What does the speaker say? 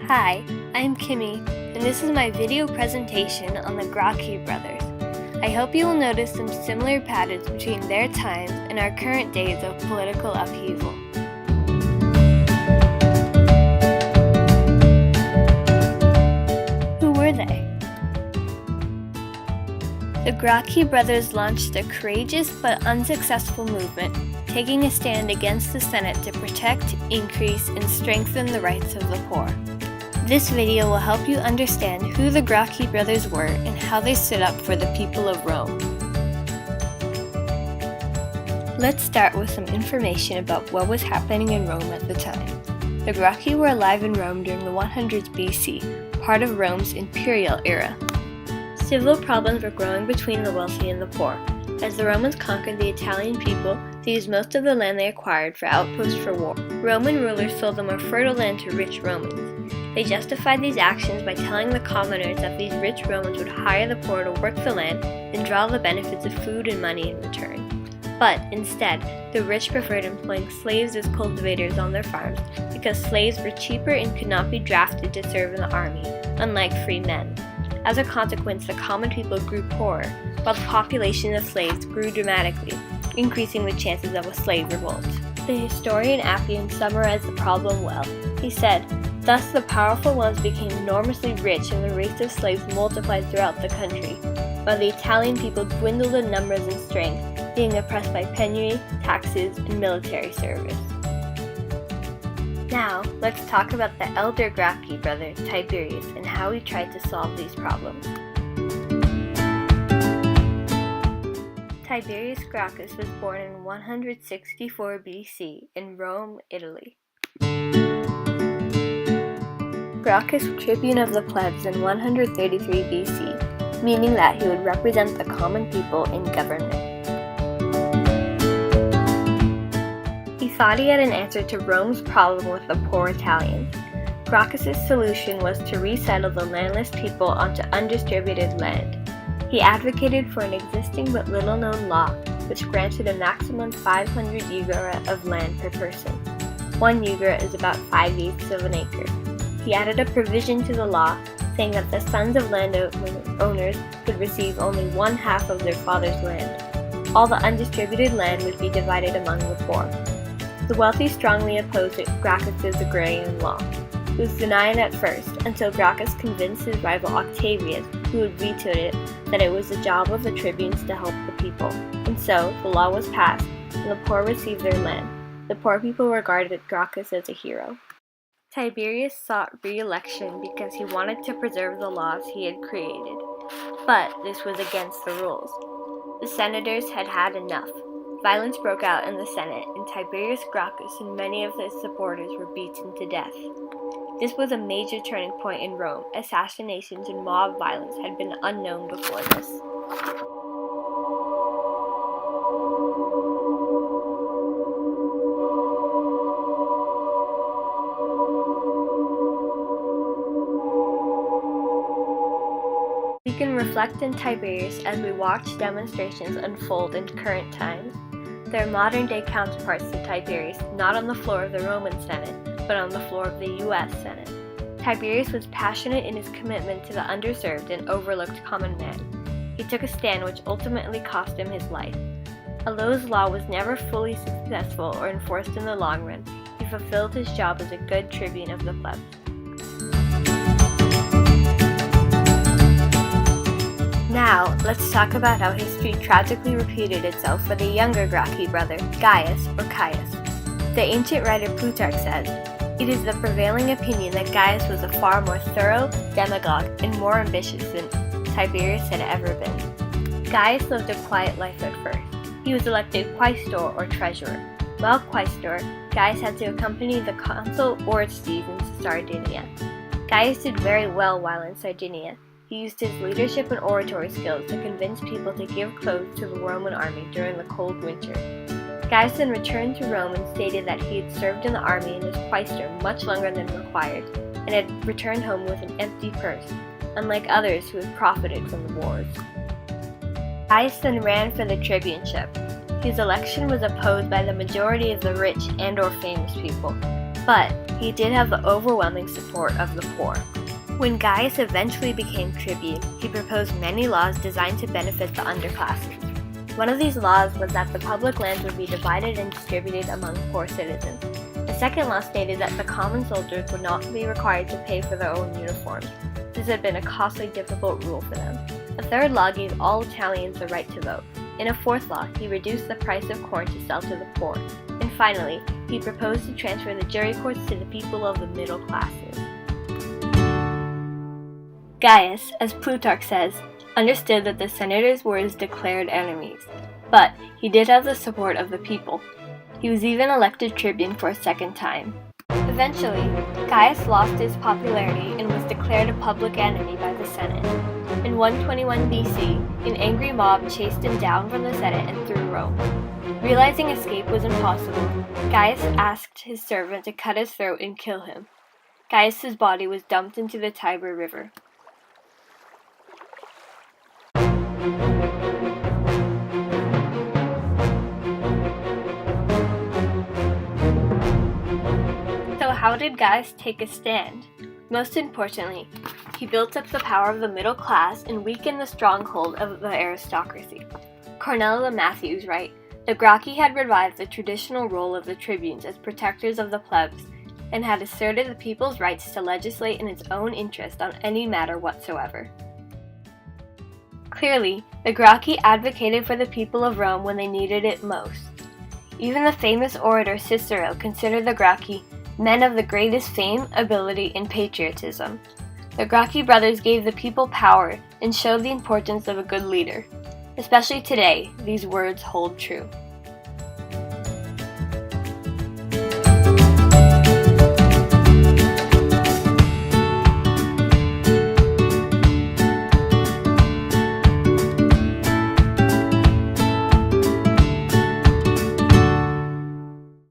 Hi, I'm Kimi, and this is my video presentation on the Gracchi Brothers. I hope you will notice some similar patterns between their times and our current days of political upheaval. Who were they? The Gracchi Brothers launched a courageous but unsuccessful movement, taking a stand against the Senate to protect, increase, and strengthen the rights of the poor. This video will help you understand who the Gracchi Brothers were and how they stood up for the people of Rome. Let's start with some information about what was happening in Rome at the time. The Gracchi were alive in Rome during the 100s BC, part of Rome's imperial era. Civil problems were growing between the wealthy and the poor. As the Romans conquered the Italian people, they used most of the land they acquired for outposts for war. Roman rulers sold the more fertile land to rich Romans. They justified these actions by telling the commoners that these rich Romans would hire the poor to work the land and draw the benefits of food and money in return. But instead, the rich preferred employing slaves as cultivators on their farms because slaves were cheaper and could not be drafted to serve in the army, unlike free men. As a consequence, the common people grew poorer, while the population of slaves grew dramatically, increasing the chances of a slave revolt. The historian Appian summarized the problem well. He said, "Thus the powerful ones became enormously rich and the race of slaves multiplied throughout the country, while the Italian people dwindled in numbers and strength, being oppressed by penury, taxes, and military service." Now, let's talk about the elder Gracchi brother, Tiberius, and how he tried to solve these problems. Tiberius Gracchus was born in 164 BC in Rome, Italy. Gracchus was tribune of the plebs in 133 BC, meaning that he would represent the common people in government. He thought he had an answer to Rome's problem with the poor Italians. Gracchus' solution was to resettle the landless people onto undistributed land. He advocated for an existing but little-known law which granted a maximum 500 jugera of land per person. 1 jugera is about 5/8 of an acre. He added a provision to the law saying that the sons of landowners could receive only 1/2 of their father's land. All the undistributed land would be divided among the poor. The wealthy strongly opposed Gracchus' agrarian law. It was denied at first, until Gracchus convinced his rival Octavius, who had vetoed it, that it was the job of the tribunes to help the people. And so, the law was passed, and the poor received their land. The poor people regarded Gracchus as a hero. Tiberius sought re-election because he wanted to preserve the laws he had created. But this was against the rules. The senators had had enough. Violence broke out in the Senate, and Tiberius Gracchus and many of his supporters were beaten to death. This was a major turning point in Rome. Assassinations and mob violence had been unknown before this. We can reflect on Tiberius as we watch demonstrations unfold in current times. There are modern-day counterparts to Tiberius, not on the floor of the Roman Senate, but on the floor of the U.S. Senate. Tiberius was passionate in his commitment to the underserved and overlooked common man. He took a stand which ultimately cost him his life. Although his law was never fully successful or enforced in the long run, he fulfilled his job as a good tribune of the plebs. Now, let's talk about how history tragically repeated itself for the younger Gracchi brother, Gaius or Caius. The ancient writer Plutarch says, "It is the prevailing opinion that Gaius was a far more thorough demagogue and more ambitious than Tiberius had ever been." Gaius lived a quiet life at first. He was elected quaestor or treasurer. While quaestor, Gaius had to accompany the consul Orestes in Sardinia. Gaius did very well while in Sardinia. He used his leadership and oratory skills to convince people to give clothes to the Roman army during the cold winter. Gaius then returned to Rome and stated that he had served in the army and as quaestor much longer than required, and had returned home with an empty purse, unlike others who had profited from the wars. Gaius then ran for the tribuneship. His election was opposed by the majority of the rich and/or famous people. but he did have the overwhelming support of the poor. When Gaius eventually became tribune, he proposed many laws designed to benefit the underclasses. One of these laws was that the public lands would be divided and distributed among poor citizens. The second law stated that the common soldiers would not be required to pay for their own uniforms. This had been a costly, difficult rule for them. A third law gave all Italians the right to vote. In a fourth law, he reduced the price of corn to sell to the poor. And finally, he proposed to transfer the jury courts to the people of the middle classes. Gaius, as Plutarch says, understood that the senators were his declared enemies, but he did have the support of the people. He was even elected tribune for a second time. Eventually, Gaius lost his popularity and was declared a public enemy by the Senate. In 121 BC, an angry mob chased him down from the Senate and through Rome. Realizing escape was impossible, Gaius asked his servant to cut his throat and kill him. Gaius's body was dumped into the Tiber River. So how did Gaius take a stand? Most importantly, he built up the power of the middle class and weakened the stronghold of the aristocracy. Cornella Matthews writes, "The Gracchi had revived the traditional role of the tribunes as protectors of the plebs and had asserted the people's rights to legislate in its own interest on any matter whatsoever." Clearly, the Gracchi advocated for the people of Rome when they needed it most. Even the famous orator Cicero considered the Gracchi men of the greatest fame, ability, and patriotism. The Gracchi brothers gave the people power and showed the importance of a good leader. Especially today, these words hold true.